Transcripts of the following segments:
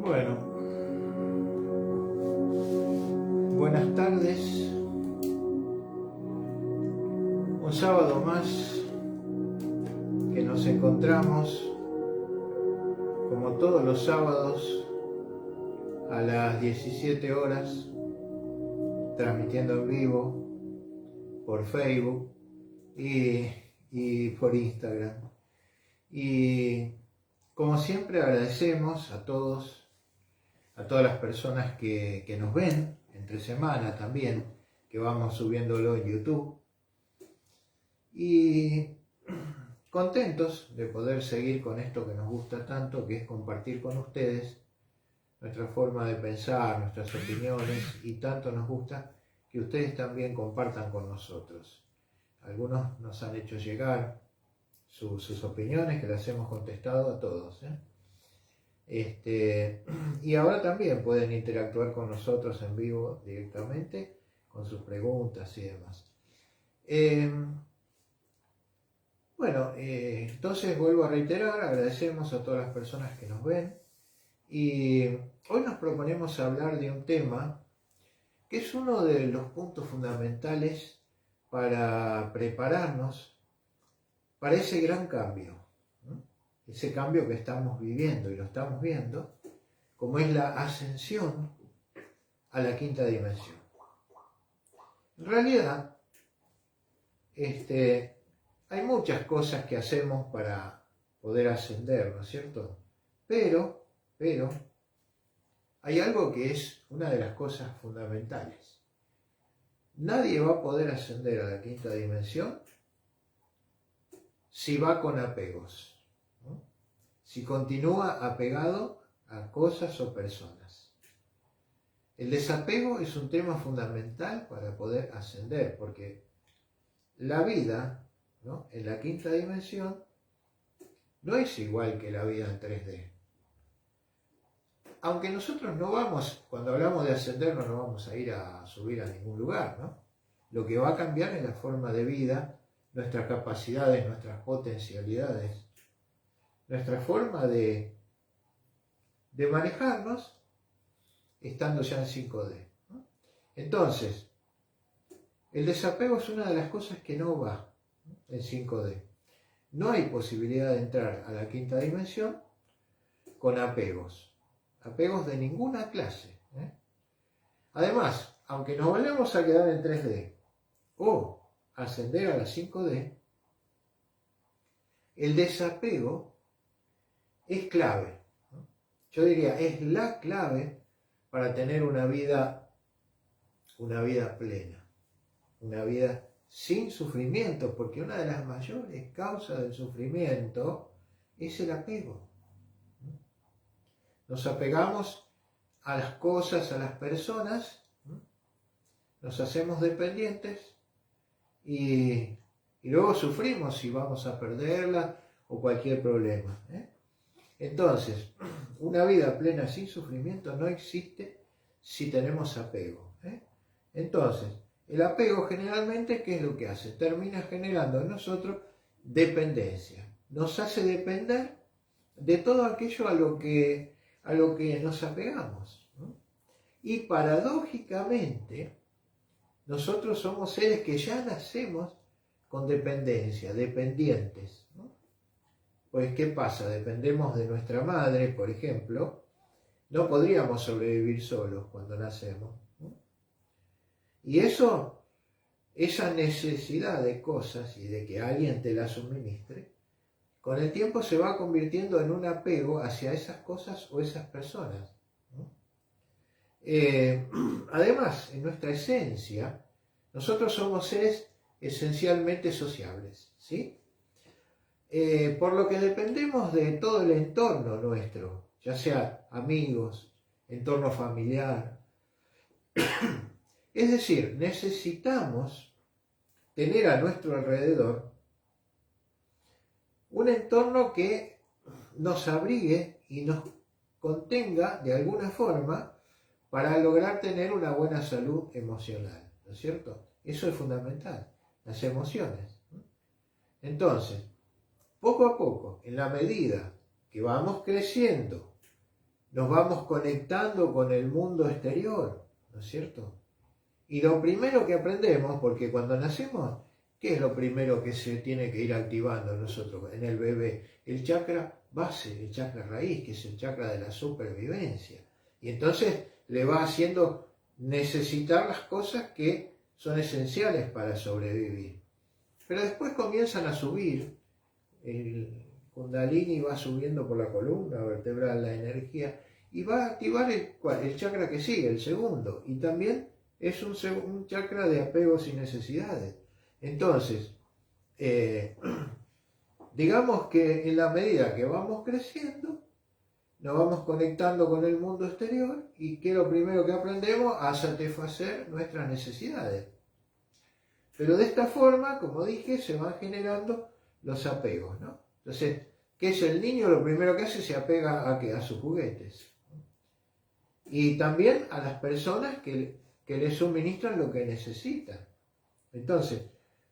Bueno, buenas tardes. Un sábado más que nos encontramos, como todos los sábados, a las 17 horas, transmitiendo en vivo por Facebook y por Instagram. Y como siempre agradecemos a todas las personas que nos ven entre semana también, que vamos subiéndolo en YouTube. Y contentos de poder seguir con esto que nos gusta tanto, que es compartir con ustedes nuestra forma de pensar, nuestras opiniones, y tanto nos gusta que ustedes también compartan con nosotros. Algunos nos han hecho llegar sus opiniones, que las hemos contestado a todos, y ahora también pueden interactuar con nosotros en vivo directamente, con sus preguntas y demás. Entonces vuelvo a reiterar, agradecemos a todas las personas que nos ven, y hoy nos proponemos hablar de un tema que es uno de los puntos fundamentales para prepararnos para ese gran cambio, ¿no? Ese cambio que estamos viviendo y lo estamos viendo, como es la ascensión a la quinta dimensión. En realidad, hay muchas cosas que hacemos para poder ascender, ¿no es cierto? Pero hay algo que es una de las cosas fundamentales. Nadie va a poder ascender a la quinta dimensión si va con apegos, ¿no? Si continúa apegado a cosas o personas. El desapego es un tema fundamental para poder ascender, porque la vida, ¿no?, en la quinta dimensión no es igual que la vida en 3D. Aunque nosotros no vamos, cuando hablamos de ascender, no nos vamos a ir a subir a ningún lugar, ¿no? Lo que va a cambiar es la forma de vida, nuestras capacidades, nuestras potencialidades, nuestra forma de manejarnos estando ya en 5D, ¿no? Entonces, el desapego es una de las cosas que no va en 5D. No hay posibilidad de entrar a la quinta dimensión con apegos de ninguna clase, Además, aunque nos volvemos a quedar en 3D o ascender a la 5D, el desapego es clave, ¿no? Yo diría, es la clave para tener una vida plena, una vida sin sufrimiento, porque una de las mayores causas del sufrimiento es el apego. Nos apegamos a las cosas, a las personas, nos hacemos dependientes y luego sufrimos si vamos a perderla o cualquier problema, Entonces, una vida plena sin sufrimiento no existe si tenemos apego, Entonces, el apego generalmente, ¿qué es lo que hace? Termina generando en nosotros dependencia. Nos hace depender de todo aquello a lo que nos apegamos, ¿no? Y paradójicamente, nosotros somos seres que ya nacemos con dependencia, dependientes, ¿no? Pues, ¿qué pasa? Dependemos de nuestra madre, por ejemplo. No podríamos sobrevivir solos cuando nacemos, ¿no? Y esa necesidad de cosas y de que alguien te las suministre, con el tiempo se va convirtiendo en un apego hacia esas cosas o esas personas, ¿no? Además, en nuestra esencia, nosotros somos seres esencialmente sociables, ¿sí? Por lo que dependemos de todo el entorno nuestro, ya sea amigos, entorno familiar. Es decir, necesitamos tener a nuestro alrededor un entorno que nos abrigue y nos contenga de alguna forma para lograr tener una buena salud emocional, ¿no es cierto? Eso es fundamental, las emociones. Entonces, poco a poco, en la medida que vamos creciendo nos vamos conectando con el mundo exterior, ¿no es cierto? Y lo primero que aprendemos, porque cuando nacemos, ¿qué es lo primero que se tiene que ir activando nosotros en el bebé? El chakra base, el chakra raíz, que es el chakra de la supervivencia. Y entonces le va haciendo necesitar las cosas que son esenciales para sobrevivir. Pero después comienzan a subir, el Kundalini va subiendo por la columna vertebral, la energía, y va a activar el chakra que sigue, el segundo, y también es un chakra de apegos y necesidades. Entonces, digamos que en la medida que vamos creciendo, nos vamos conectando con el mundo exterior y que lo primero que aprendemos a satisfacer nuestras necesidades. Pero de esta forma, como dije, se van generando los apegos, ¿no? Entonces, ¿qué es el niño? Lo primero que hace se apega a sus juguetes. Y también a las personas que le suministran lo que necesita. Entonces,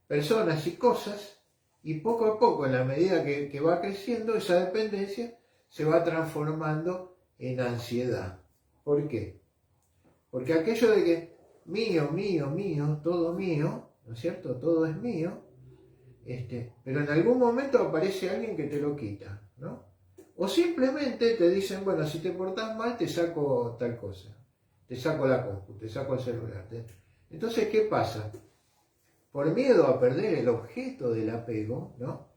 personas y cosas, y poco a poco, en la medida que va creciendo, esa dependencia se va transformando en ansiedad. ¿Por qué? Porque aquello de que mío, mío, mío, todo mío, ¿no es cierto? Todo es mío, pero en algún momento aparece alguien que te lo quita, ¿no? O simplemente te dicen, bueno, si te portás mal te saco tal cosa, te saco la compu, te saco el celular. Entonces, ¿qué pasa? Por miedo a perder el objeto del apego, ¿no?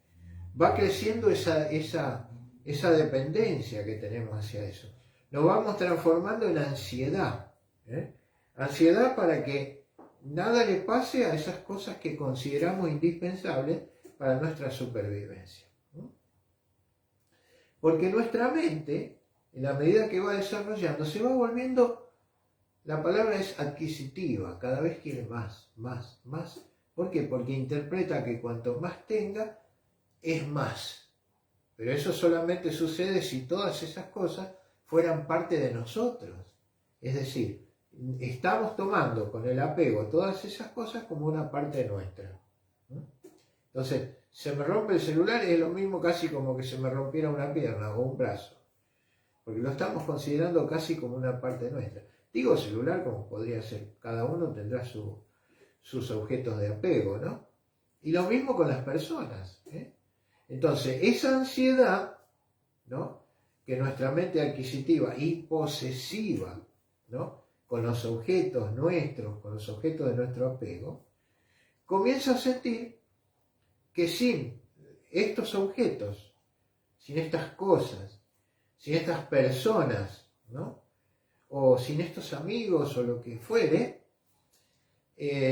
Va creciendo esa dependencia que tenemos hacia eso. Nos vamos transformando en ansiedad. Ansiedad para que nada le pase a esas cosas que consideramos indispensables para nuestra supervivencia. Porque nuestra mente, en la medida que va desarrollando, se va volviendo, la palabra es adquisitiva, cada vez quiere más, más, más. ¿Por qué? Porque interpreta que cuanto más tenga, es más. Pero eso solamente sucede si todas esas cosas fueran parte de nosotros. Es decir, estamos tomando con el apego todas esas cosas como una parte nuestra. Entonces, se me rompe el celular y es lo mismo casi como que se me rompiera una pierna o un brazo. Porque lo estamos considerando casi como una parte nuestra. Digo celular como podría ser, cada uno tendrá sus objetos de apego, ¿no? Y lo mismo con las personas. Entonces, esa ansiedad, ¿no? Que nuestra mente adquisitiva y posesiva, ¿no? Con los objetos nuestros, con los objetos de nuestro apego, comienza a sentir que sin estos objetos, sin estas cosas, sin estas personas, ¿no? O sin estos amigos o lo que fuere,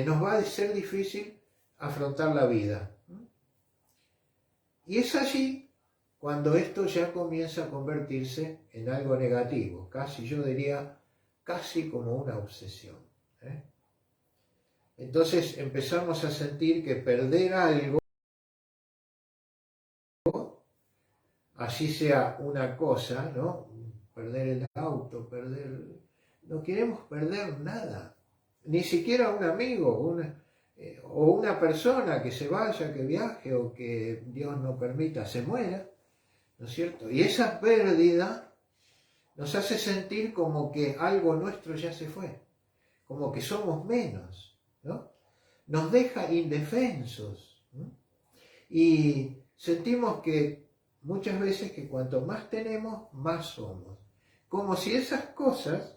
nos va a ser difícil afrontar la vida. Y es allí cuando esto ya comienza a convertirse en algo negativo, casi yo diría, casi como una obsesión. Entonces empezamos a sentir que perder algo, así sea una cosa, ¿no? Perder el auto, no queremos perder nada, ni siquiera un amigo, o una persona que se vaya, que viaje o que Dios no permita se muera, ¿no es cierto? Y esa pérdida nos hace sentir como que algo nuestro ya se fue, como que somos menos, ¿no? Nos deja indefensos, ¿no? Y sentimos que muchas veces que cuanto más tenemos, más somos, como si esas cosas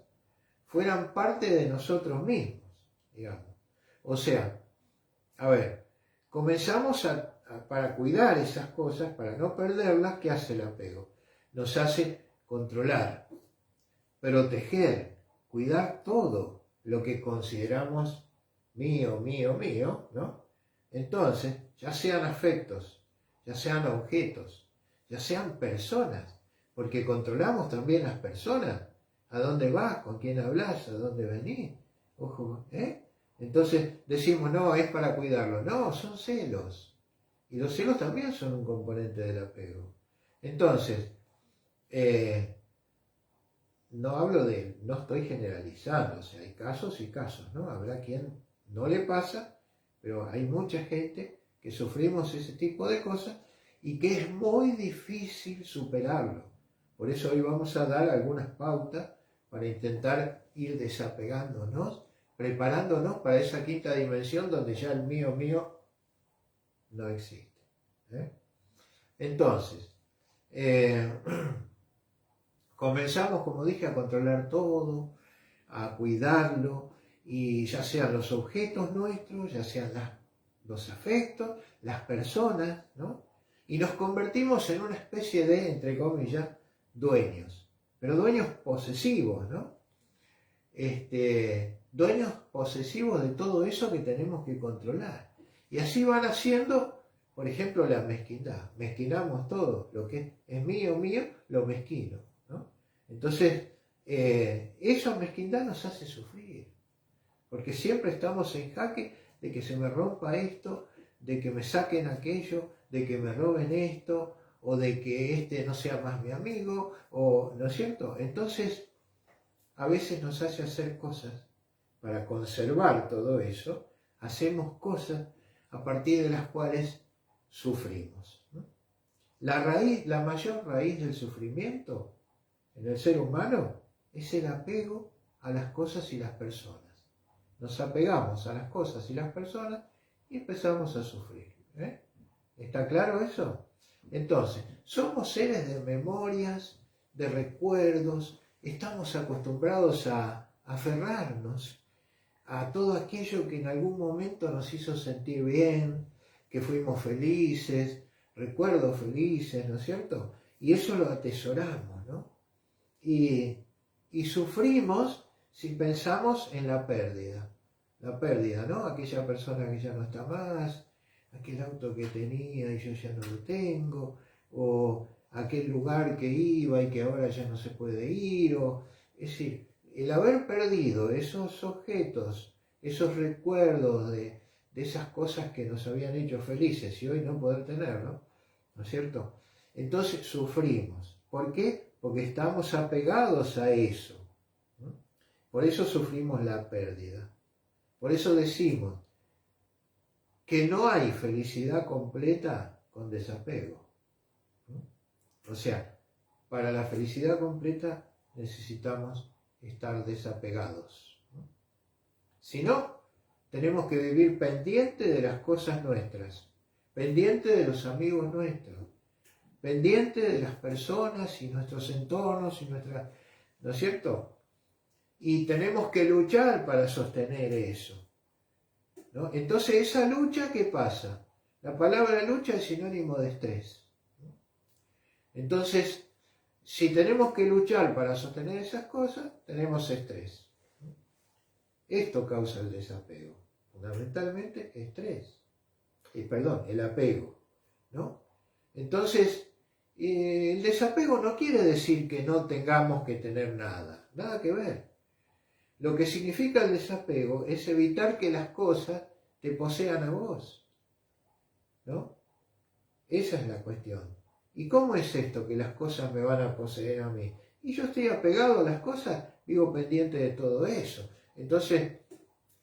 fueran parte de nosotros mismos, digamos. O sea, a ver, comenzamos para cuidar esas cosas, para no perderlas, ¿qué hace el apego? Nos hace controlar, proteger, cuidar todo lo que consideramos mío, mío, mío, ¿no? Entonces, ya sean afectos, ya sean objetos, ya sean personas, porque controlamos también las personas, a dónde vas, con quién hablas, a dónde venís, ojo, Entonces decimos, no, es para cuidarlo. No, son celos. Y los celos también son un componente del apego. Entonces, no estoy generalizando, o sea, hay casos y casos, ¿no? Habrá quien no le pasa, pero hay mucha gente que sufrimos ese tipo de cosas y que es muy difícil superarlo. Por eso hoy vamos a dar algunas pautas para intentar ir desapegándonos, preparándonos para esa quinta dimensión donde ya el mío no existe. Entonces, comenzamos, como dije, a controlar todo, a cuidarlo, y ya sean los objetos nuestros, ya sean los afectos, las personas, ¿no? Y nos convertimos en una especie de, entre comillas, dueños, pero dueños posesivos, ¿no? Dueños posesivos de todo eso que tenemos que controlar. Y así van haciendo, por ejemplo, la mezquindad. Mezquinamos todo, lo que es mío, lo mezquino, ¿no? Entonces, esa mezquindad nos hace sufrir, porque siempre estamos en jaque de que se me rompa esto, de que me saquen aquello, de que me roben esto, o de que este no sea más mi amigo, o, ¿no es cierto? Entonces, a veces nos hace hacer cosas para conservar todo eso, hacemos cosas a partir de las cuales sufrimos, ¿no? La mayor raíz del sufrimiento en el ser humano es el apego a las cosas y las personas. Nos apegamos a las cosas y las personas y empezamos a sufrir. ¿Está claro eso? Entonces, somos seres de memorias, de recuerdos, estamos acostumbrados a aferrarnos a todo aquello que en algún momento nos hizo sentir bien, que fuimos felices, recuerdos felices, ¿no es cierto? Y eso lo atesoramos, ¿no? Y sufrimos si pensamos en la pérdida, ¿no? Aquella persona que ya no está más, aquel auto que tenía y yo ya no lo tengo, o aquel lugar que iba y que ahora ya no se puede ir, es decir, el haber perdido esos objetos, esos recuerdos de esas cosas que nos habían hecho felices y hoy no poder tenerlo, ¿no es cierto? Entonces sufrimos. ¿Por qué? Porque estamos apegados a eso, ¿no? Por eso sufrimos la pérdida. Por eso decimos que no hay felicidad completa con desapego, ¿no? O sea, para la felicidad completa necesitamos estar desapegados, ¿no? Si no, tenemos que vivir pendiente de las cosas nuestras, pendiente de los amigos nuestros, pendiente de las personas y nuestros entornos y nuestras, ¿no es cierto? Y tenemos que luchar para sostener eso, ¿no? Entonces, esa lucha, ¿qué pasa? La palabra lucha es sinónimo de estrés, ¿no? Entonces, si tenemos que luchar para sostener esas cosas, tenemos estrés, ¿no? Esto causa el desapego, fundamentalmente estrés, el apego, ¿no? Entonces, el desapego no quiere decir que no tengamos que tener nada, nada que ver. Lo que significa el desapego es evitar que las cosas te posean a vos, ¿no? Esa es la cuestión. ¿Y cómo es esto que las cosas me van a poseer a mí? Y yo estoy apegado a las cosas, vivo pendiente de todo eso. Entonces,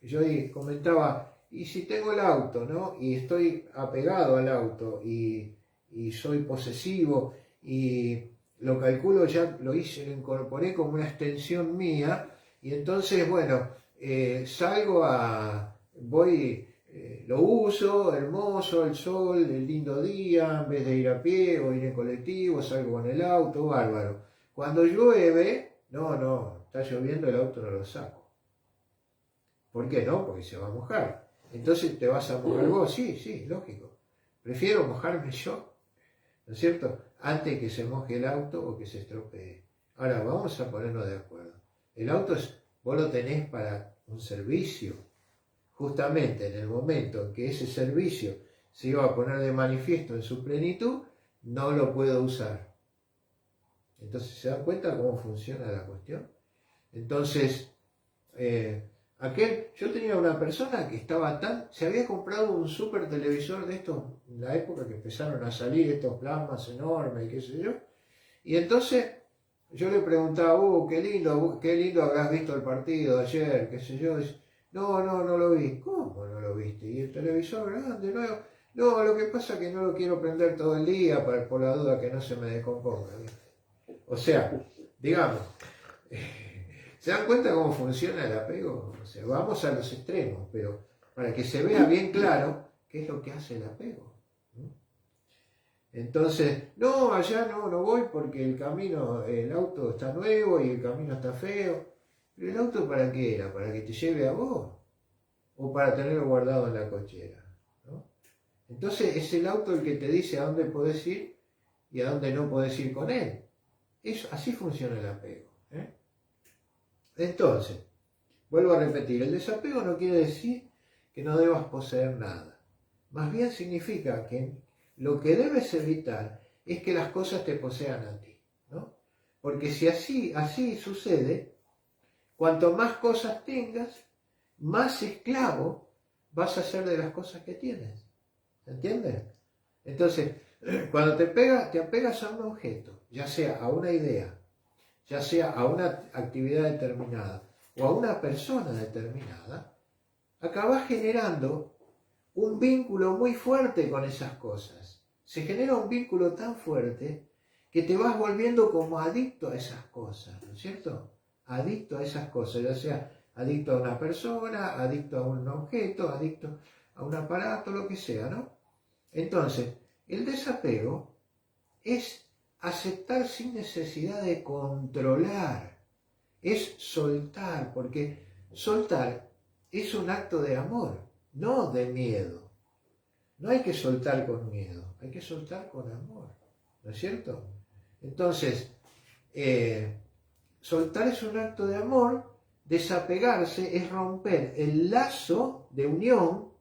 yo comentaba, y si tengo el auto, ¿no? Y estoy apegado al auto y soy posesivo y lo calculo, ya lo hice, lo incorporé como una extensión mía, y entonces, bueno, lo uso, hermoso, el sol, el lindo día, en vez de ir a pie o ir en colectivo, salgo con el auto, bárbaro. Cuando llueve, no, está lloviendo, el auto no lo saco. ¿Por qué no? Porque se va a mojar. Entonces, ¿te vas a mojar vos? Sí, lógico. Prefiero mojarme yo, ¿no es cierto?, antes que se moje el auto o que se estropee. Ahora, vamos a ponernos de acuerdo. El auto vos lo tenés para un servicio. Justamente en el momento en que ese servicio se iba a poner de manifiesto en su plenitud, no lo puedo usar. Entonces, ¿se dan cuenta cómo funciona la cuestión? Entonces, yo tenía una persona que se había comprado un super televisor de estos, en la época que empezaron a salir estos plasmas enormes y qué sé yo, y entonces yo le preguntaba, qué lindo habrás visto el partido de ayer, qué sé yo, dice, no lo vi. ¿Cómo no lo viste? ¿Y el televisor grande? No, lo que pasa es que no lo quiero prender todo el día por la duda que no se me descomponga, ¿viste? O sea, digamos, ¿se dan cuenta cómo funciona el apego? O sea, vamos a los extremos, pero para que se vea bien claro qué es lo que hace el apego. Entonces, no, allá no voy porque el camino, el auto está nuevo y el camino está feo. ¿Pero el auto para qué era? ¿Para que te lleve a vos? ¿O para tenerlo guardado en la cochera? ¿No? Entonces es el auto el que te dice a dónde podés ir y a dónde no podés ir con él. Así funciona el apego. Entonces, vuelvo a repetir, el desapego no quiere decir que no debas poseer nada. Más bien significa que lo que debes evitar es que las cosas te posean a ti, ¿no? Porque si así sucede, cuanto más cosas tengas, más esclavo vas a ser de las cosas que tienes. ¿Entiendes? Entonces, cuando te apegas a un objeto, ya sea a una idea, ya sea a una actividad determinada o a una persona determinada, acabas generando un vínculo muy fuerte con esas cosas. Se genera un vínculo tan fuerte que te vas volviendo como adicto a esas cosas, ¿no es cierto? Adicto a esas cosas, ya sea adicto a una persona, adicto a un objeto, adicto a un aparato, lo que sea, ¿no? Entonces, el desapego es aceptar sin necesidad de controlar, es soltar, porque soltar es un acto de amor, no de miedo. No hay que soltar con miedo, hay que soltar con amor, ¿no es cierto? Entonces, soltar es un acto de amor, desapegarse es romper el lazo de unión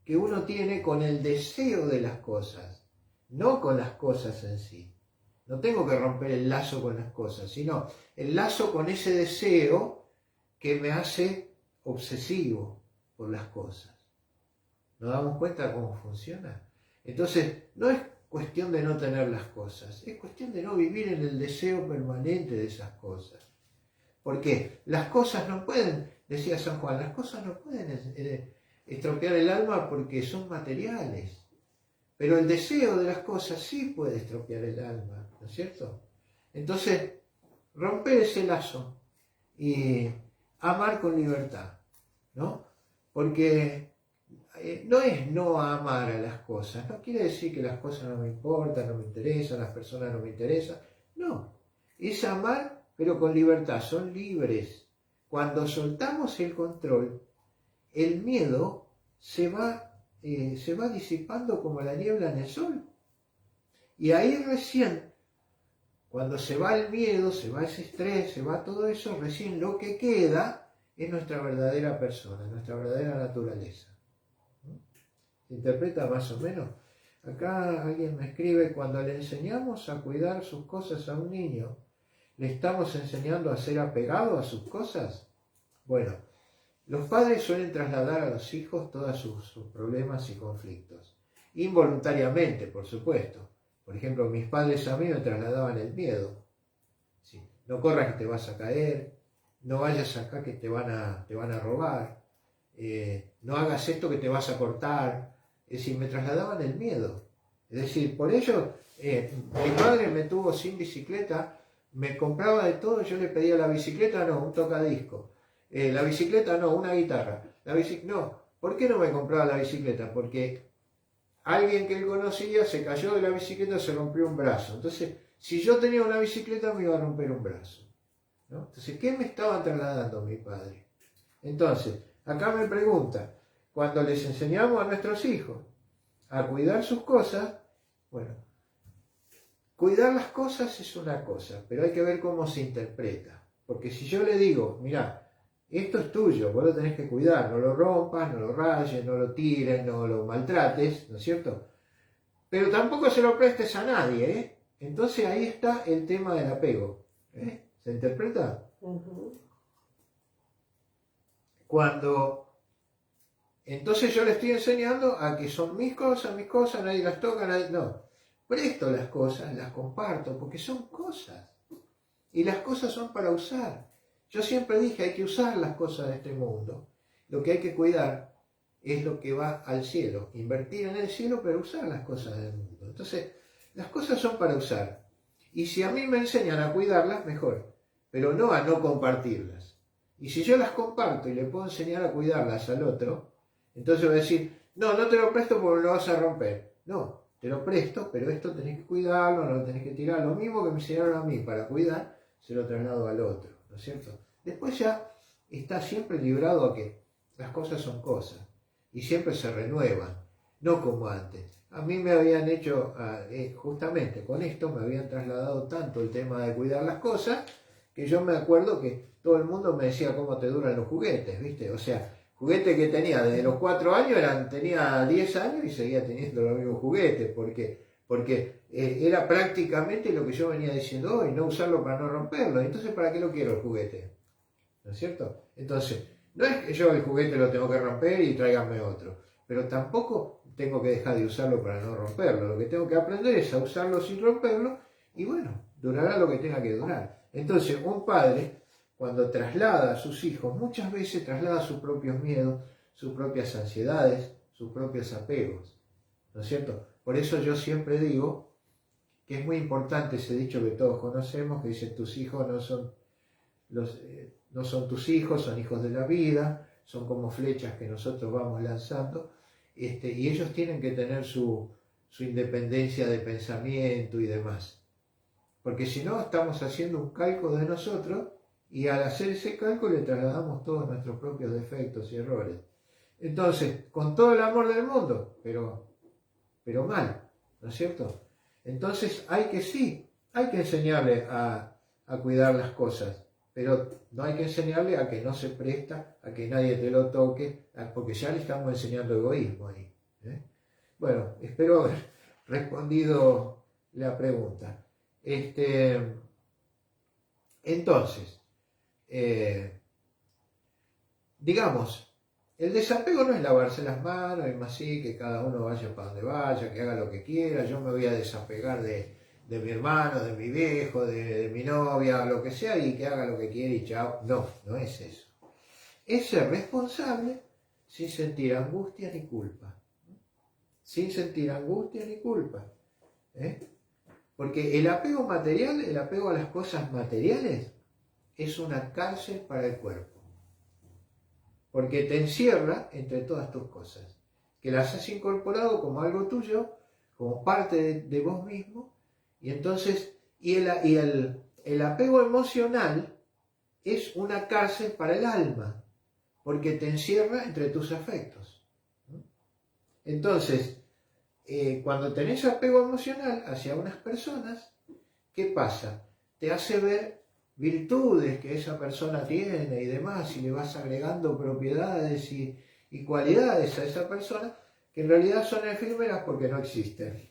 que uno tiene con el deseo de las cosas, no con las cosas en sí. No tengo que romper el lazo con las cosas, sino el lazo con ese deseo que me hace obsesivo por las cosas. ¿Nos damos cuenta cómo funciona? Entonces, no es cuestión de no tener las cosas, es cuestión de no vivir en el deseo permanente de esas cosas. Porque las cosas no pueden, decía San Juan, las cosas no pueden estropear el alma porque son materiales. Pero el deseo de las cosas sí puede estropear el alma, ¿no es cierto? Entonces, romper ese lazo y amar con libertad, ¿no? Porque no es no amar a las cosas, no quiere decir que las cosas no me importan, no me interesan, las personas no me interesan, no, es amar pero con libertad, son libres. Cuando soltamos el control, el miedo se va disipando como la niebla en el sol. Y ahí recién, cuando se va el miedo, se va ese estrés, se va todo eso, recién lo que queda es nuestra verdadera persona, nuestra verdadera naturaleza. ¿Se interpreta más o menos? Acá alguien me escribe, cuando le enseñamos a cuidar sus cosas a un niño, ¿le estamos enseñando a ser apegado a sus cosas? Bueno, los padres suelen trasladar a los hijos todos sus problemas y conflictos. Involuntariamente, por supuesto. Por ejemplo, mis padres a mí me trasladaban el miedo. ¿Sí? No corras que te vas a caer, no vayas acá que te van a robar, no hagas esto que te vas a cortar. Es decir, me trasladaban el miedo. Es decir, por ello, mi padre me tuvo sin bicicleta, me compraba de todo, yo le pedía la bicicleta, no, un tocadisco. La bicicleta no, una guitarra. No, ¿por qué no me compraba la bicicleta? Porque alguien que él conocía se cayó de la bicicleta, se rompió un brazo. Entonces, si yo tenía una bicicleta me iba a romper un brazo, ¿no? Entonces, ¿qué me estaba trasladando mi padre? Entonces, acá me pregunta, cuando les enseñamos a nuestros hijos a cuidar sus cosas, bueno, cuidar las cosas es una cosa, pero hay que ver cómo se interpreta. Porque si yo le digo, mirá, esto es tuyo, vos lo tenés que cuidar, no lo rompas, no lo rayes, no lo tires, no lo maltrates, ¿no es cierto? Pero tampoco se lo prestes a nadie, ¿eh? Entonces ahí está el tema del apego. ¿Se interpreta? Cuando... Entonces yo le estoy enseñando a que son mis cosas, nadie las toca, nadie... No, presto las cosas, las comparto, porque son cosas. Y las cosas son para usar. Yo siempre dije, hay que usar las cosas de este mundo. Lo que hay que cuidar es lo que va al cielo. Invertir en el cielo, pero usar las cosas del mundo. Entonces, las cosas son para usar. Y si a mí me enseñan a cuidarlas, mejor, pero no a no compartirlas. Y si yo las comparto y le puedo enseñar a cuidarlas al otro, entonces va a decir, no, no te lo presto porque lo vas a romper. No, te lo presto, pero esto tenés que cuidarlo, no lo tenés que tirar. Lo mismo que me enseñaron a mí para cuidar, se lo traslado al otro, ¿no es cierto? Después ya está siempre librado a que las cosas son cosas y siempre se renuevan, no como antes. A mí me habían hecho, justamente con esto, me habían trasladado tanto el tema de cuidar las cosas, que yo me acuerdo que todo el mundo me decía cómo te duran los juguetes, ¿viste? O sea, juguetes que tenía desde los 4 años, tenía 10 años y seguía teniendo los mismos juguetes, porque era prácticamente lo que yo venía diciendo hoy, no usarlo para no romperlo. Entonces, ¿para qué lo quiero el juguete? ¿No es cierto? Entonces, no es que yo el juguete lo tengo que romper y tráiganme otro, pero tampoco tengo que dejar de usarlo para no romperlo. Lo que tengo que aprender es a usarlo sin romperlo y bueno, durará lo que tenga que durar. Entonces, un padre, cuando traslada a sus hijos, muchas veces traslada sus propios miedos, sus propias ansiedades, sus propios apegos. ¿No es cierto? Por eso yo siempre digo que es muy importante ese dicho que todos conocemos, que dice, tus hijos no son tus hijos, son hijos de la vida, son como flechas que nosotros vamos lanzando, y ellos tienen que tener su independencia de pensamiento y demás. Porque si no, estamos haciendo un calco de nosotros y al hacer ese calco le trasladamos todos nuestros propios defectos y errores. Entonces, con todo el amor del mundo, pero mal, ¿no es cierto? Entonces hay que enseñarle a cuidar las cosas, pero no hay que enseñarle a que no se presta, a que nadie te lo toque, porque ya le estamos enseñando egoísmo ahí. Bueno, espero haber respondido la pregunta. Entonces, digamos, el desapego no es lavarse las manos, y más así, que cada uno vaya para donde vaya, que haga lo que quiera, yo me voy a desapegar de mi hermano, de mi viejo, de mi novia, lo que sea, y que haga lo que quiera y chao. No, no es eso. Es ser responsable sin sentir angustia ni culpa. Sin sentir angustia ni culpa. Porque el apego material, el apego a las cosas materiales, es una cárcel para el cuerpo. Porque te encierra entre todas tus cosas, que las has incorporado como algo tuyo, como parte de vos mismo, y entonces, el apego emocional es una cárcel para el alma, porque te encierra entre tus afectos. Entonces, cuando tenés apego emocional hacia unas personas, ¿qué pasa? Te hace ver virtudes que esa persona tiene y demás, y le vas agregando propiedades y cualidades a esa persona que en realidad son efímeras porque no existen.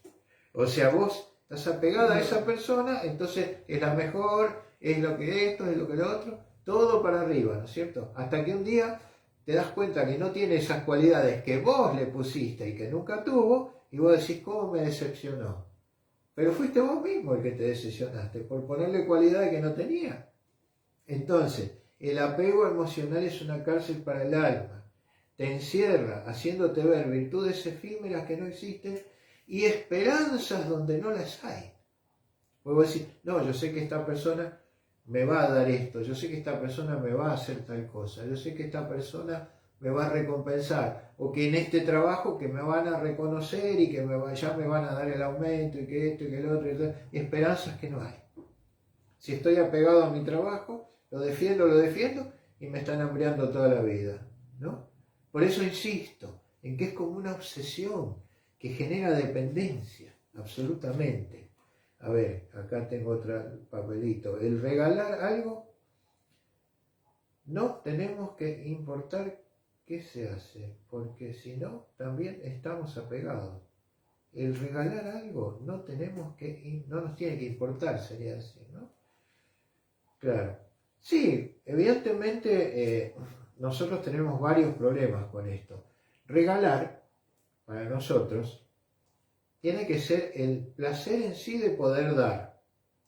O sea, vos estás apegada a esa persona, entonces es la mejor, es lo que esto, es lo que lo otro, todo para arriba, ¿no es cierto? Hasta que un día te das cuenta que no tiene esas cualidades que vos le pusiste y que nunca tuvo, y vos decís, ¿cómo me decepcionó? Pero fuiste vos mismo el que te decepcionaste por ponerle cualidades que no tenía. Entonces, el apego emocional es una cárcel para el alma. Te encierra, haciéndote ver virtudes efímeras que no existen y esperanzas donde no las hay. Vos decís, no, yo sé que esta persona me va a dar esto, yo sé que esta persona me va a hacer tal cosa, yo sé que esta persona me va a recompensar, o que en este trabajo que me van a reconocer y que ya me van a dar el aumento y que esto y que el otro, y esperanzas que no hay. Si estoy apegado a mi trabajo, lo defiendo y me están hambriando toda la vida, ¿no? Por eso insisto en que es como una obsesión que genera dependencia, absolutamente. A ver, acá tengo otro papelito. El regalar algo, no tenemos que importar qué se hace, porque si no, también estamos apegados. El regalar algo, no nos tiene que importar, sería así, ¿no? Claro. Sí, evidentemente nosotros tenemos varios problemas con esto. Regalar, para nosotros, tiene que ser el placer en sí de poder dar.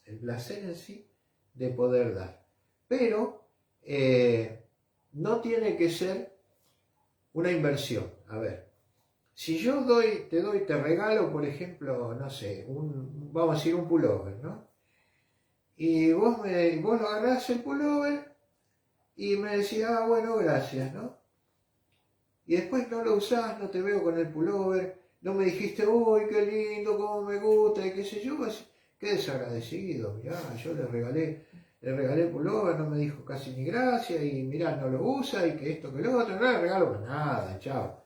El placer en sí de poder dar. Pero no tiene que ser una inversión. A ver, si yo te regalo, por ejemplo, no sé, vamos a decir un pullover, ¿no? y vos lo agarrás el pullover y me decís, ah, bueno, gracias, ¿no? Y después no lo usás, no te veo con el pullover, no me dijiste, uy, qué lindo, cómo me gusta, y qué sé yo, pues, qué desagradecido, mirá, yo le regalé el pullover, no me dijo casi ni gracias, y mirá, no lo usa, y que esto, que lo otro, no le regalo nada, chao,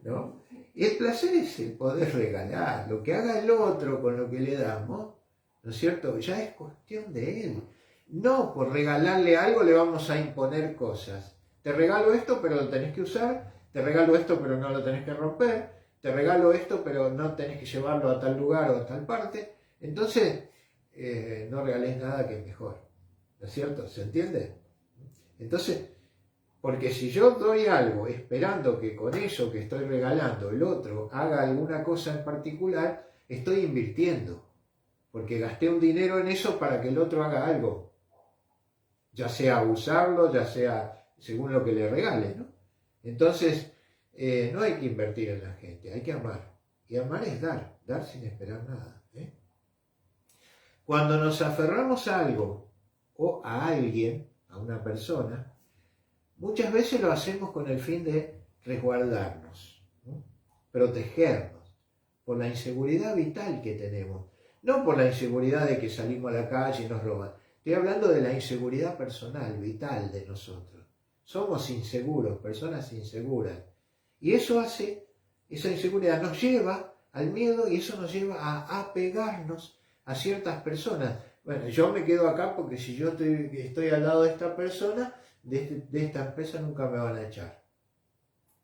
¿no? Y el placer es el poder regalar, lo que haga el otro con lo que le damos, ¿no es cierto? Ya es cuestión de él. No por regalarle algo le vamos a imponer cosas. Te regalo esto, pero lo tenés que usar. Te regalo esto, pero no lo tenés que romper. Te regalo esto, pero no tenés que llevarlo a tal lugar o a tal parte. Entonces, no regales nada que es mejor. ¿No es cierto? ¿Se entiende? Entonces, porque si yo doy algo esperando que con eso que estoy regalando el otro haga alguna cosa en particular, estoy invirtiendo. Porque gasté un dinero en eso para que el otro haga algo. Ya sea usarlo, ya sea según lo que le regale, ¿no? Entonces, no hay que invertir en la gente, hay que amar. Y amar es dar sin esperar nada. Cuando nos aferramos a algo o a alguien, a una persona, muchas veces lo hacemos con el fin de resguardarnos, ¿no? Protegernos por la inseguridad vital que tenemos. No por la inseguridad de que salimos a la calle y nos roban. Estoy hablando de la inseguridad personal, vital de nosotros. Somos inseguros, personas inseguras. Y eso hace, esa inseguridad nos lleva al miedo y eso nos lleva a apegarnos a ciertas personas. Bueno, yo me quedo acá porque si yo estoy al lado de esta persona, de esta empresa nunca me van a echar.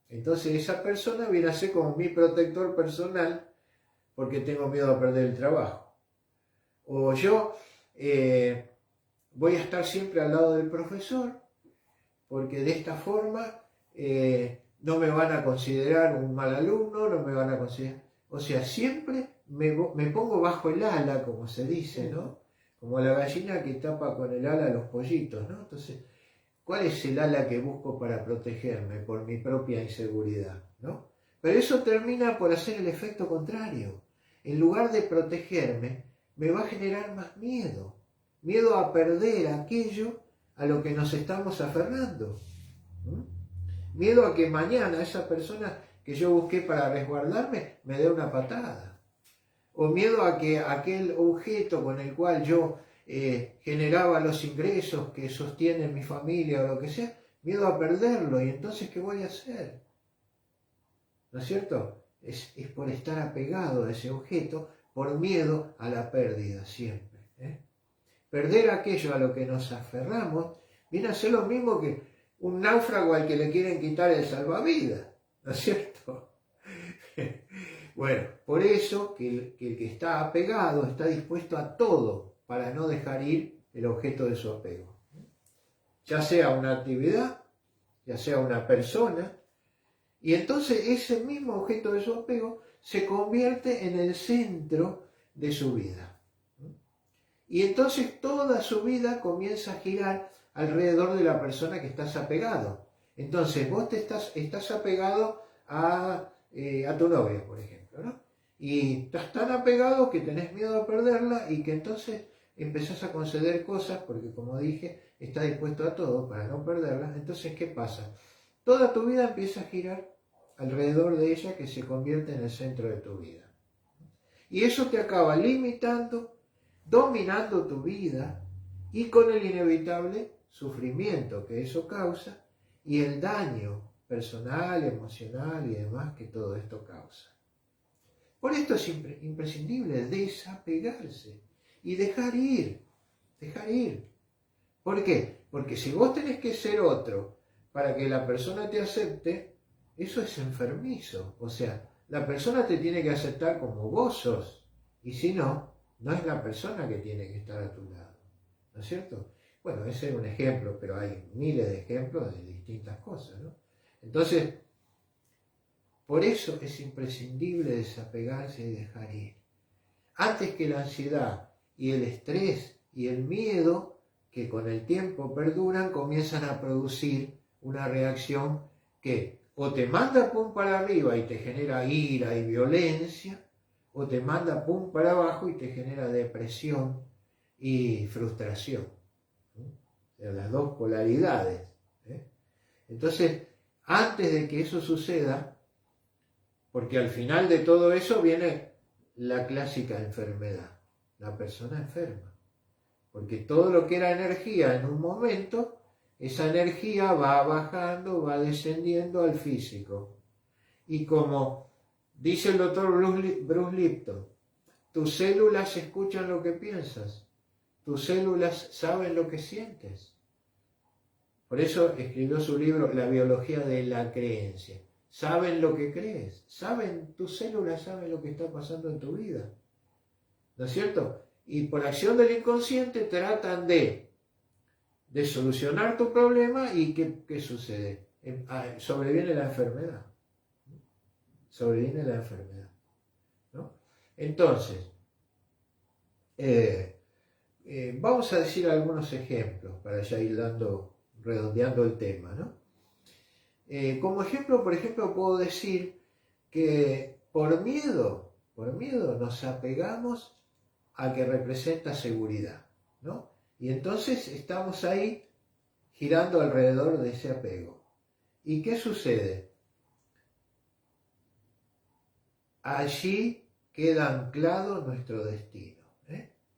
Entonces esa persona viene a ser como mi protector personal porque tengo miedo a perder el trabajo. O yo voy a estar siempre al lado del profesor porque de esta forma no me van a considerar un mal alumno, no me van a considerar... O sea, siempre me pongo bajo el ala, como se dice, ¿no? Como la gallina que tapa con el ala a los pollitos, ¿no? Entonces, ¿cuál es el ala que busco para protegerme por mi propia inseguridad, ¿no? Pero eso termina por hacer el efecto contrario. En lugar de protegerme, me va a generar más miedo. Miedo a perder aquello a lo que nos estamos aferrando. Miedo a que mañana esa persona que yo busqué para resguardarme me dé una patada. O miedo a que aquel objeto con el cual yo generaba los ingresos que sostienen mi familia o lo que sea, miedo a perderlo. Y entonces, ¿qué voy a hacer? ¿No es cierto? Es por estar apegado a ese objeto, por miedo a la pérdida siempre. Perder aquello a lo que nos aferramos viene a ser lo mismo que un náufrago al que le quieren quitar el salvavidas, ¿no es cierto? Bueno, por eso que el que está apegado está dispuesto a todo para no dejar ir el objeto de su apego. Ya sea una actividad, ya sea una persona, y entonces ese mismo objeto de su apego se convierte en el centro de su vida. Y entonces toda su vida comienza a girar alrededor de la persona que estás apegado. Entonces vos estás apegado a tu novia, por ejemplo, ¿no? Y estás tan apegado que tenés miedo a perderla y que entonces empezás a conceder cosas, porque como dije, está dispuesto a todo para no perderla. Entonces, ¿qué pasa? Toda tu vida empieza a girar alrededor de ella, que se convierte en el centro de tu vida. Y eso te acaba limitando, dominando tu vida y con el inevitable sufrimiento que eso causa y el daño personal, emocional y demás que todo esto causa. Por esto es imprescindible desapegarse y dejar ir, dejar ir. ¿Por qué? Porque si vos tenés que ser otro para que la persona te acepte, eso es enfermizo. O sea, la persona te tiene que aceptar como vos sos. Y si no, no es la persona que tiene que estar a tu lado. ¿No es cierto? Bueno, ese es un ejemplo, pero hay miles de ejemplos de distintas cosas, ¿no? Entonces, por eso es imprescindible desapegarse y dejar ir. Antes que la ansiedad y el estrés y el miedo, que con el tiempo perduran, comienzan a producir una reacción que o te manda pum para arriba y te genera ira y violencia, o te manda pum para abajo y te genera depresión y frustración. O sea, las dos polaridades. Entonces, antes de que eso suceda, porque al final de todo eso viene la clásica enfermedad, la persona enferma. Porque todo lo que era energía en un momento, esa energía va bajando, va descendiendo al físico. Y como dice el doctor Bruce Lipton, tus células escuchan lo que piensas, tus células saben lo que sientes. Por eso escribió su libro La biología de la creencia. Saben lo que crees, tus células saben lo que está pasando en tu vida. ¿No es cierto? Y por acción del inconsciente tratan de solucionar tu problema y ¿qué sucede? Sobreviene la enfermedad. Sobreviene la enfermedad. ¿No? Entonces, vamos a decir algunos ejemplos para ya ir redondeando el tema, ¿no? Como ejemplo, por ejemplo, puedo decir que por miedo nos apegamos a que representa seguridad, ¿no? Y entonces estamos ahí girando alrededor de ese apego. ¿Y qué sucede? Allí queda anclado nuestro destino.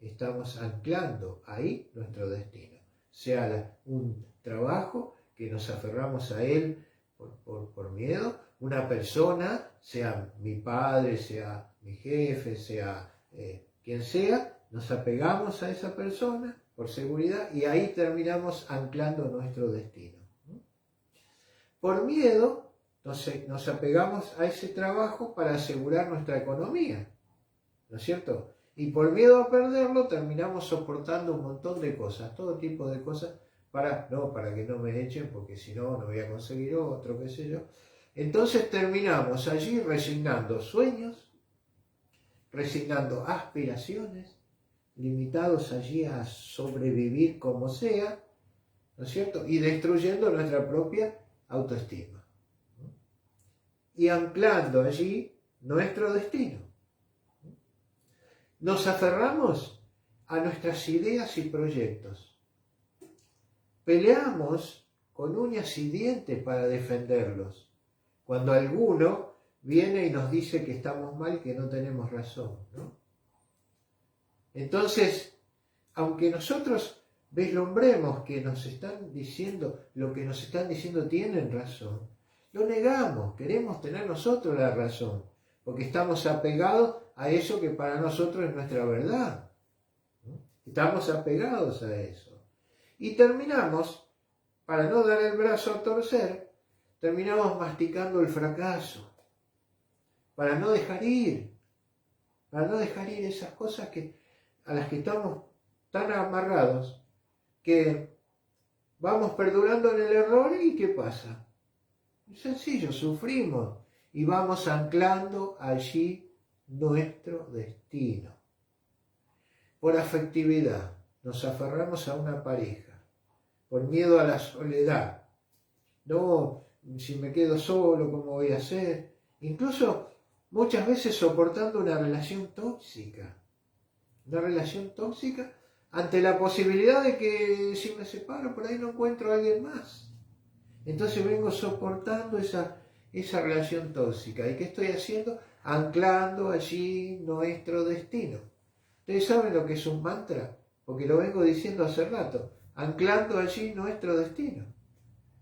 Estamos anclando ahí nuestro destino. Sea un trabajo que nos aferramos a él por miedo, una persona, sea mi padre, sea mi jefe, sea quien sea, nos apegamos a esa persona por seguridad y ahí terminamos anclando nuestro destino. Por miedo nos apegamos a ese trabajo para asegurar nuestra economía, ¿no es cierto? Y por miedo a perderlo terminamos soportando un montón de cosas, todo tipo de cosas, para que no me echen, porque si no, no voy a conseguir otro, qué sé yo. Entonces terminamos allí resignando sueños, resignando aspiraciones, limitados allí a sobrevivir como sea, ¿no es cierto? Y destruyendo nuestra propia autoestima. Y anclando allí nuestro destino. Nos aferramos a nuestras ideas y proyectos. Peleamos con uñas y dientes para defenderlos. Cuando alguno viene y nos dice que estamos mal, que no tenemos razón, ¿no? Entonces, aunque nosotros vislumbremos que nos están diciendo, lo que nos están diciendo tienen razón, lo negamos, queremos tener nosotros la razón, porque estamos apegados a eso que para nosotros es nuestra verdad. Estamos apegados a eso. Y terminamos, para no dar el brazo a torcer, terminamos masticando el fracaso, para no dejar ir esas cosas a las que estamos tan amarrados, que vamos perdurando en el error y ¿qué pasa? Es sencillo, sufrimos y vamos anclando allí nuestro destino. Por afectividad, nos aferramos a una pareja, por miedo a la soledad. No, si me quedo solo, ¿cómo voy a hacer? Incluso muchas veces soportando una relación tóxica. Una relación tóxica ante la posibilidad de que si me separo por ahí no encuentro a alguien más. Entonces vengo soportando esa relación tóxica. ¿Y qué estoy haciendo? Anclando allí nuestro destino. ¿Ustedes saben lo que es un mantra? Porque lo vengo diciendo hace rato. Anclando allí nuestro destino.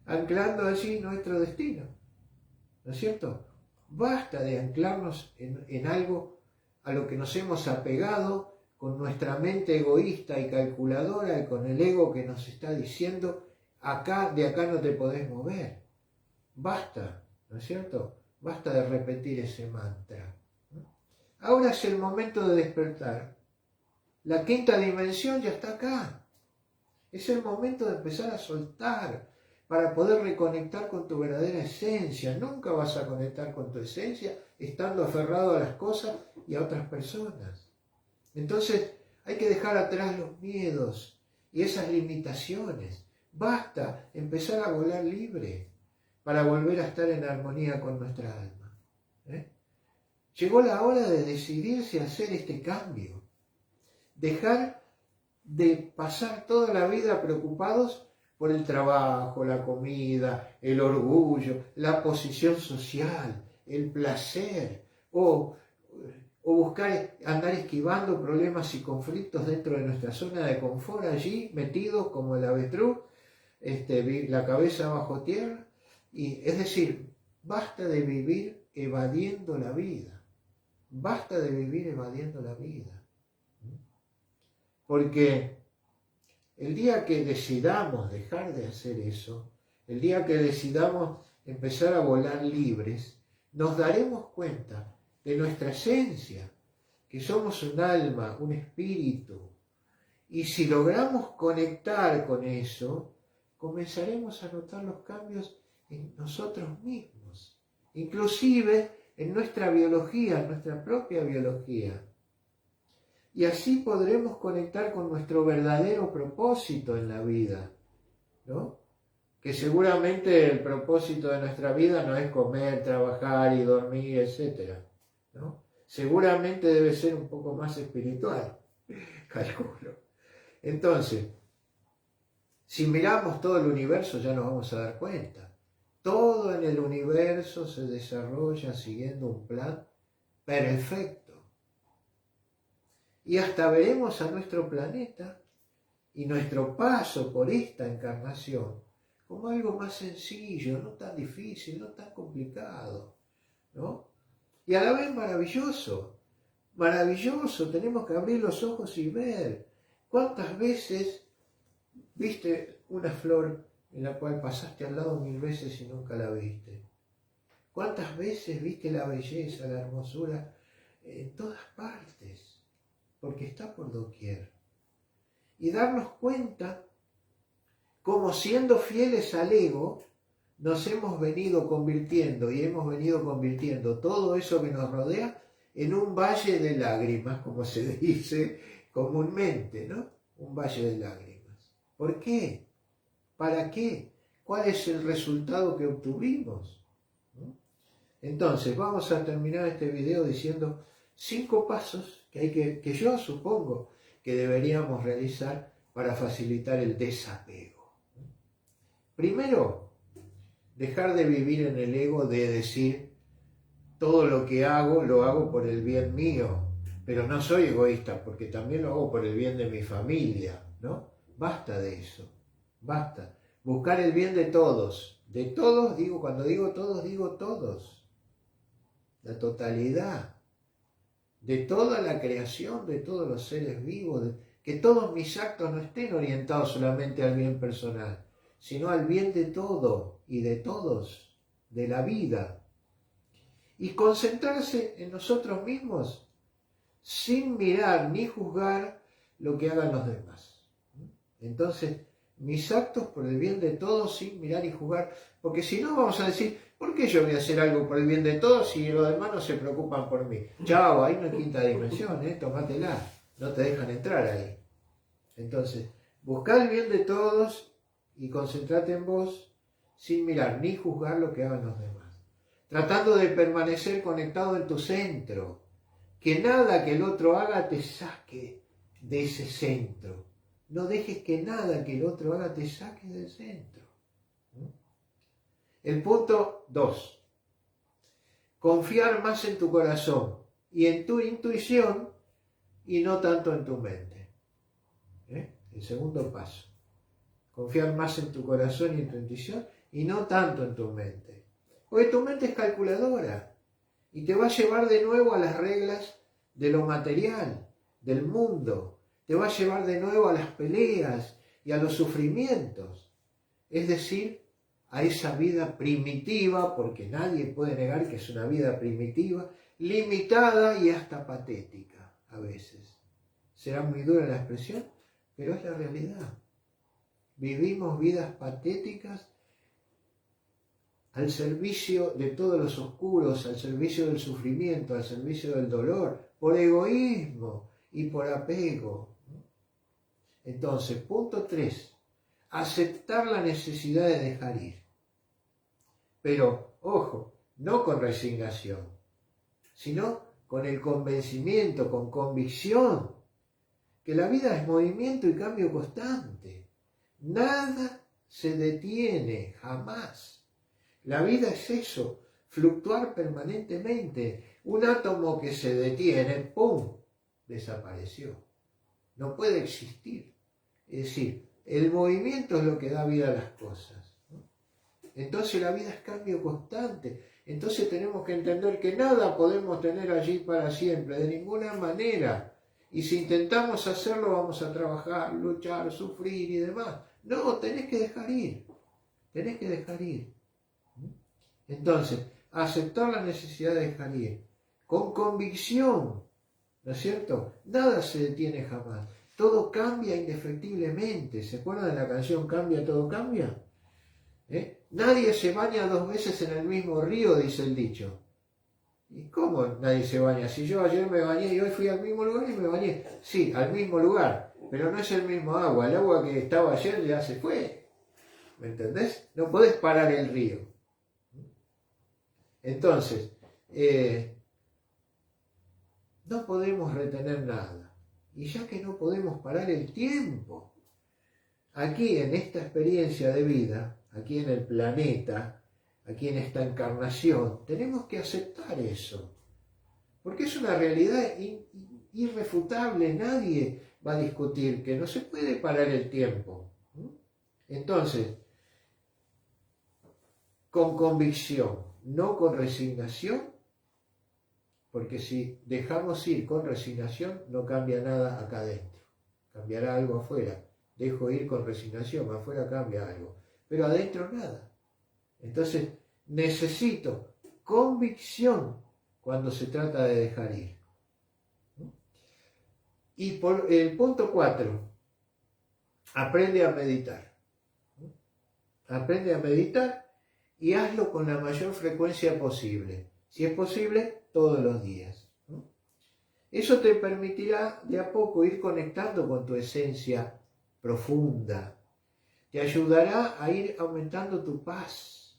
Anclando allí nuestro destino. ¿No es cierto? Basta de anclarnos en algo a lo que nos hemos apegado con nuestra mente egoísta y calculadora y con el ego que nos está diciendo de acá no te podés mover. Basta, ¿no es cierto? Basta de repetir ese mantra. Ahora es el momento de despertar. La quinta dimensión ya está acá. Es el momento de empezar a soltar para poder reconectar con tu verdadera esencia. Nunca vas a conectar con tu esencia estando aferrado a las cosas y a otras personas. Entonces hay que dejar atrás los miedos y esas limitaciones. Basta empezar a volar libre para volver a estar en armonía con nuestra alma. Llegó la hora de decidirse a hacer este cambio. Dejar de pasar toda la vida preocupados por el trabajo, la comida, el orgullo, la posición social, el placer, o buscar andar esquivando problemas y conflictos dentro de nuestra zona de confort, allí metidos como el avestruz, la cabeza bajo tierra. Y es decir, basta de vivir evadiendo la vida. Basta de vivir evadiendo la vida. Porque el día que decidamos dejar de hacer eso, el día que decidamos empezar a volar libres, nos daremos cuenta de nuestra esencia, que somos un alma, un espíritu. Y si logramos conectar con eso, comenzaremos a notar los cambios en nosotros mismos, inclusive en nuestra biología, en nuestra propia biología. Y así podremos conectar con nuestro verdadero propósito en la vida, ¿no? Que seguramente el propósito de nuestra vida no es comer, trabajar y dormir, etc., ¿no? Seguramente debe ser un poco más espiritual, calculo. Entonces, si miramos todo el universo ya nos vamos a dar cuenta. Todo en el universo se desarrolla siguiendo un plan perfecto. Y hasta veremos a nuestro planeta y nuestro paso por esta encarnación como algo más sencillo, no tan difícil, no tan complicado, ¿no? Y a la vez maravilloso, maravilloso, tenemos que abrir los ojos y ver. ¿Cuántas veces viste una flor en la cual pasaste al lado 1000 veces y nunca la viste? ¿Cuántas veces viste la belleza, la hermosura en todas partes? Porque está por doquier. Y darnos cuenta cómo siendo fieles al ego, nos hemos venido convirtiendo y hemos venido convirtiendo todo eso que nos rodea en un valle de lágrimas, como se dice comúnmente, ¿no? Un valle de lágrimas. ¿Por qué? ¿Para qué? ¿Cuál es el resultado que obtuvimos? ¿No? Entonces, vamos a terminar este video diciendo 5 pasos que yo supongo que deberíamos realizar para facilitar el desapego. Primero, dejar de vivir en el ego de decir todo lo que hago lo hago por el bien mío, pero no soy egoísta porque también lo hago por el bien de mi familia, ¿no? Basta de eso, basta. Buscar el bien de todos, digo, cuando digo todos, la totalidad, de toda la creación, de todos los seres vivos, que todos mis actos no estén orientados solamente al bien personal, sino al bien de todo y de todos, de la vida. Y concentrarse en nosotros mismos sin mirar ni juzgar lo que hagan los demás. Entonces, mis actos por el bien de todos sin mirar y juzgar, porque si no vamos a decir, ¿por qué yo voy a hacer algo por el bien de todos si los demás no se preocupan por mí? Chao, hay una quinta dimensión, tómatela, no te dejan entrar ahí. Entonces, busca el bien de todos y concentrate en vos sin mirar ni juzgar lo que hagan los demás. Tratando de permanecer conectado en tu centro, que nada que el otro haga te saque de ese centro. No dejes que nada que el otro haga te saque del centro. El punto 2. Confiar más en tu corazón y en tu intuición y no tanto en tu mente. El segundo paso. Confiar más en tu corazón y en tu intuición y no tanto en tu mente. Porque tu mente es calculadora y te va a llevar de nuevo a las reglas de lo material, del mundo. Te va a llevar de nuevo a las peleas y a los sufrimientos. Es decir, a esa vida primitiva, porque nadie puede negar que es una vida primitiva, limitada y hasta patética a veces. Será muy dura la expresión, pero es la realidad. Vivimos vidas patéticas al servicio de todos los oscuros, al servicio del sufrimiento, al servicio del dolor, por egoísmo y por apego. Entonces, punto 3, aceptar la necesidad de dejar ir. Pero, ojo, no con resignación, sino con el convencimiento, con convicción que la vida es movimiento y cambio constante. Nada se detiene, jamás. La vida es eso, fluctuar permanentemente. Un átomo que se detiene, ¡pum!, desapareció. No puede existir. Es decir, el movimiento es lo que da vida a las cosas, ¿no? Entonces la vida es cambio constante. Entonces tenemos que entender que nada podemos tener allí para siempre, de ninguna manera. Y si intentamos hacerlo, vamos a trabajar, luchar, sufrir y demás. No, tenés que dejar ir. Tenés que dejar ir. Entonces, aceptar la necesidad de dejar ir. Con convicción, ¿no es cierto? Nada se detiene jamás. Todo cambia indefectiblemente. ¿Se acuerdan de la canción Cambia, todo cambia? Nadie se baña 2 veces en el mismo río, dice el dicho. ¿Y cómo nadie se baña? Si yo ayer me bañé y hoy fui al mismo lugar y me bañé. Sí, al mismo lugar, pero no es el mismo agua. El agua que estaba ayer ya se fue. ¿Me entendés? No podés parar el río. Entonces, no podemos retener nada. Y ya que no podemos parar el tiempo, aquí en esta experiencia de vida, aquí en el planeta, aquí en esta encarnación, tenemos que aceptar eso. Porque es una realidad irrefutable, nadie va a discutir que no se puede parar el tiempo. Entonces, con convicción, no con resignación, porque si dejamos ir con resignación, no cambia nada acá adentro. Cambiará algo afuera. Dejo ir con resignación, afuera cambia algo. Pero adentro nada. Entonces, necesito convicción cuando se trata de dejar ir. Y por el punto 4, aprende a meditar. Aprende a meditar y hazlo con la mayor frecuencia posible. Si es posible, todos los días. Eso te permitirá de a poco ir conectando con tu esencia profunda. Te ayudará a ir aumentando tu paz.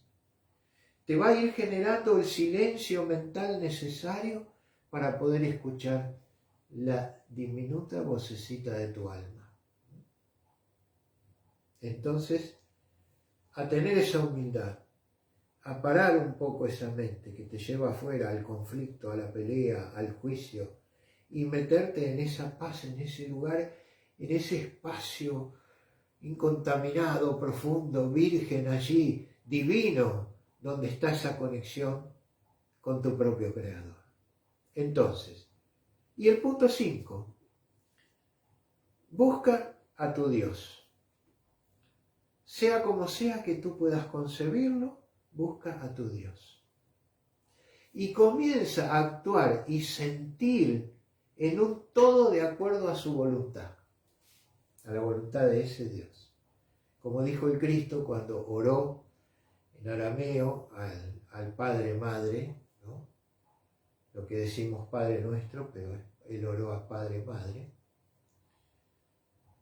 Te va a ir generando el silencio mental necesario para poder escuchar la diminuta vocecita de tu alma. Entonces, a tener esa humildad, a parar un poco esa mente que te lleva afuera al conflicto, a la pelea, al juicio, y meterte en esa paz, en ese lugar, en ese espacio incontaminado, profundo, virgen allí, divino, donde está esa conexión con tu propio Creador. Entonces, y el punto 5, busca a tu Dios. Sea como sea que tú puedas concebirlo, busca a tu Dios. Y comienza a actuar y sentir en un todo de acuerdo a su voluntad, a la voluntad de ese Dios. Como dijo el Cristo cuando oró en arameo al Padre Madre, ¿no? Lo que decimos Padre Nuestro, pero él oró a Padre Madre,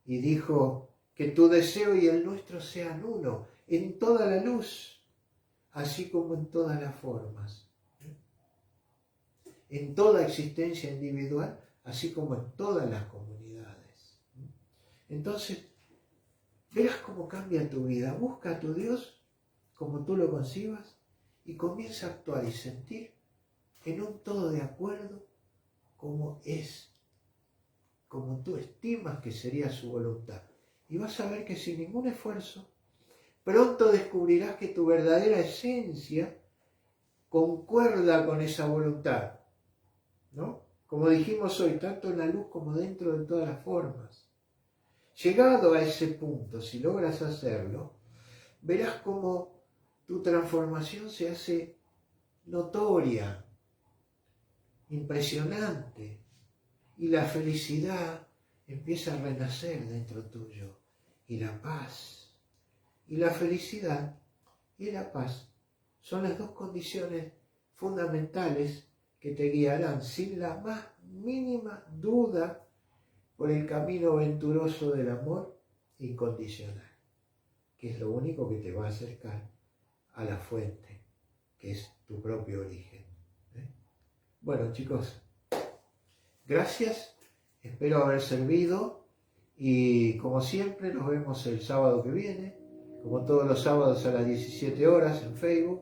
y dijo que tu deseo y el nuestro sean uno, en toda la luz, así como en todas las formas, en toda existencia individual, así como en todas las comunidades. Entonces, verás cómo cambia tu vida. Busca a tu Dios como tú lo concibas y comienza a actuar y sentir en un todo de acuerdo como es, como tú estimas que sería su voluntad. Y vas a ver que sin ningún esfuerzo, pronto descubrirás que tu verdadera esencia concuerda con esa voluntad, ¿no? Como dijimos hoy, tanto en la luz como dentro de todas las formas. Llegado a ese punto, si logras hacerlo, verás cómo tu transformación se hace notoria, impresionante, y la felicidad empieza a renacer dentro tuyo, y la paz. Y la felicidad y la paz son las dos condiciones fundamentales que te guiarán sin la más mínima duda por el camino venturoso del amor incondicional, que es lo único que te va a acercar a la fuente, que es tu propio origen. Bueno, chicos, gracias espero haber servido y como siempre nos vemos el sábado que viene, como todos los sábados a las 17 horas en Facebook,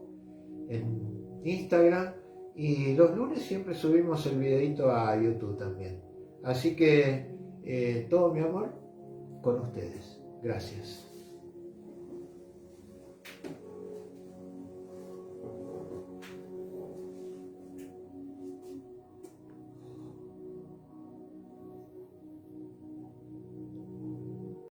en Instagram, y los lunes siempre subimos el videito a YouTube también. Así que todo mi amor con ustedes. Gracias.